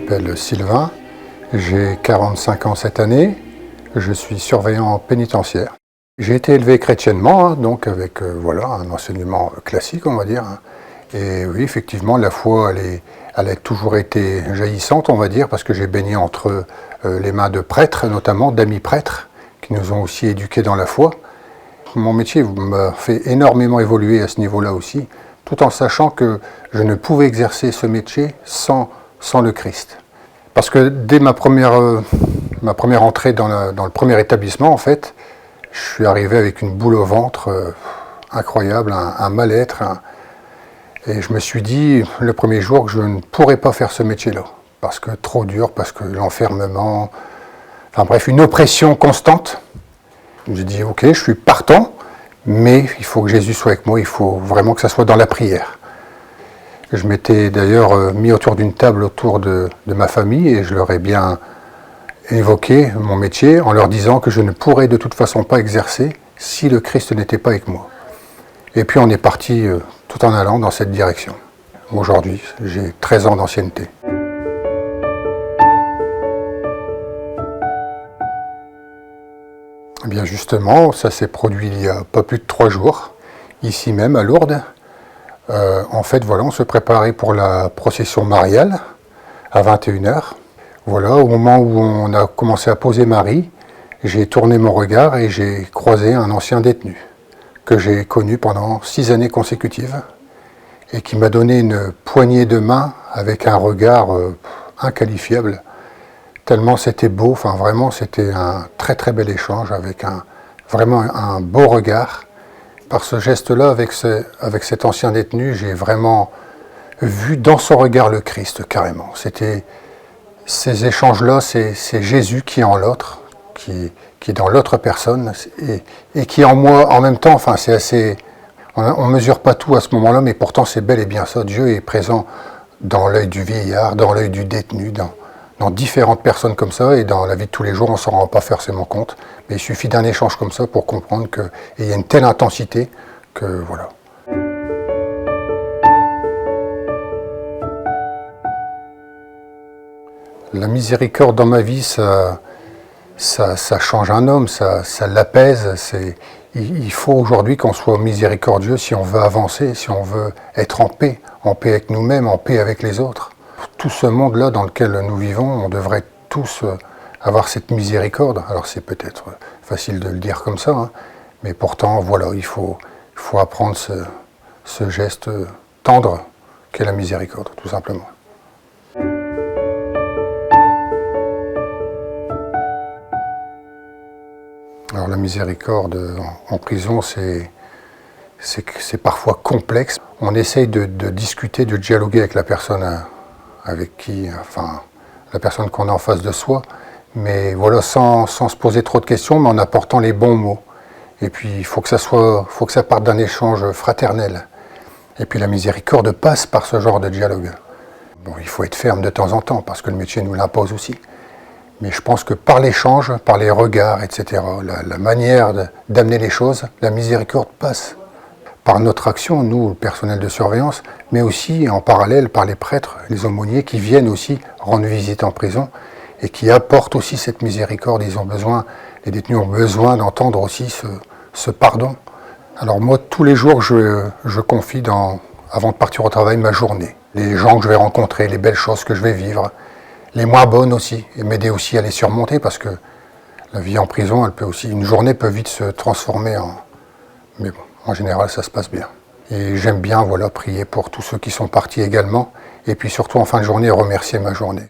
m'appelle Sylvain, j'ai 45 ans cette année, je suis surveillant pénitentiaire. J'ai été élevé chrétiennement, donc avec un enseignement classique, on va dire. Et oui, effectivement, la foi, elle a toujours été jaillissante, on va dire, parce que j'ai baigné entre les mains de prêtres, notamment d'amis prêtres, qui nous ont aussi éduqués dans la foi. Mon métier m'a fait énormément évoluer à ce niveau-là aussi, tout en sachant que je ne pouvais exercer ce métier sans le Christ. Parce que dès ma première entrée dans le premier établissement, en fait, je suis arrivé avec une boule au ventre incroyable, un mal-être. Et je me suis dit, le premier jour, que je ne pourrais pas faire ce métier-là. Parce que trop dur, parce que l'enfermement, enfin bref, une oppression constante. J'ai dit, ok, je suis partant, mais il faut que Jésus soit avec moi, il faut vraiment que ça soit dans la prière. Je m'étais d'ailleurs mis autour d'une table autour de ma famille et je leur ai bien évoqué mon métier en leur disant que je ne pourrais de toute façon pas exercer si le Christ n'était pas avec moi. Et puis on est parti tout en allant dans cette direction. Aujourd'hui, j'ai 13 ans d'ancienneté. Eh bien justement, ça s'est produit il y a pas plus de 3 jours, ici même à Lourdes. En fait, voilà, on se préparait pour la procession mariale à 21h. Voilà, au moment où on a commencé à poser Marie, j'ai tourné mon regard et j'ai croisé un ancien détenu que j'ai connu pendant 6 années consécutives et qui m'a donné une poignée de main avec un regard inqualifiable. Tellement c'était beau, enfin vraiment c'était un très très bel échange avec vraiment un beau regard. Par ce geste-là, avec cet ancien détenu, j'ai vraiment vu dans son regard le Christ, carrément. C'était ces échanges-là, c'est Jésus qui est en l'autre, qui est dans l'autre personne, et qui est en moi en même temps. Enfin, c'est assez. On ne mesure pas tout à ce moment-là, mais pourtant c'est bel et bien ça. Dieu est présent dans l'œil du vieillard, dans l'œil du détenu, dans différentes personnes comme ça, et dans la vie de tous les jours, on ne s'en rend pas forcément compte. Mais il suffit d'un échange comme ça pour comprendre qu'il y a une telle intensité que voilà. La miséricorde dans ma vie, ça change un homme, ça l'apaise. Il faut aujourd'hui qu'on soit miséricordieux si on veut avancer, si on veut être en paix avec nous-mêmes, en paix avec les autres. Tout ce monde-là dans lequel nous vivons, on devrait tous avoir cette miséricorde. Alors c'est peut-être facile de le dire comme ça, hein, mais pourtant, voilà, il faut apprendre ce geste tendre qu'est la miséricorde, tout simplement. Alors la miséricorde en prison, c'est parfois complexe. On essaye de discuter, de dialoguer avec la personne la personne qu'on a en face de soi, mais voilà, sans se poser trop de questions, mais en apportant les bons mots. Et puis il faut que ça parte d'un échange fraternel. Et puis la miséricorde passe par ce genre de dialogue. Bon, il faut être ferme de temps en temps, parce que le métier nous l'impose aussi. Mais je pense que par l'échange, par les regards, etc., la manière d'amener les choses, la miséricorde passe par notre action, nous, le personnel de surveillance, mais aussi en parallèle par les prêtres, les aumôniers qui viennent aussi rendre visite en prison et qui apportent aussi cette miséricorde. Les détenus ont besoin d'entendre aussi ce pardon. Alors moi, tous les jours, je confie avant de partir au travail ma journée. Les gens que je vais rencontrer, les belles choses que je vais vivre, les moins bonnes aussi, et m'aider aussi à les surmonter, parce que la vie en prison, une journée peut vite se transformer Mais bon, en général, ça se passe bien. Et j'aime bien, prier pour tous ceux qui sont partis également, et puis surtout en fin de journée, remercier ma journée.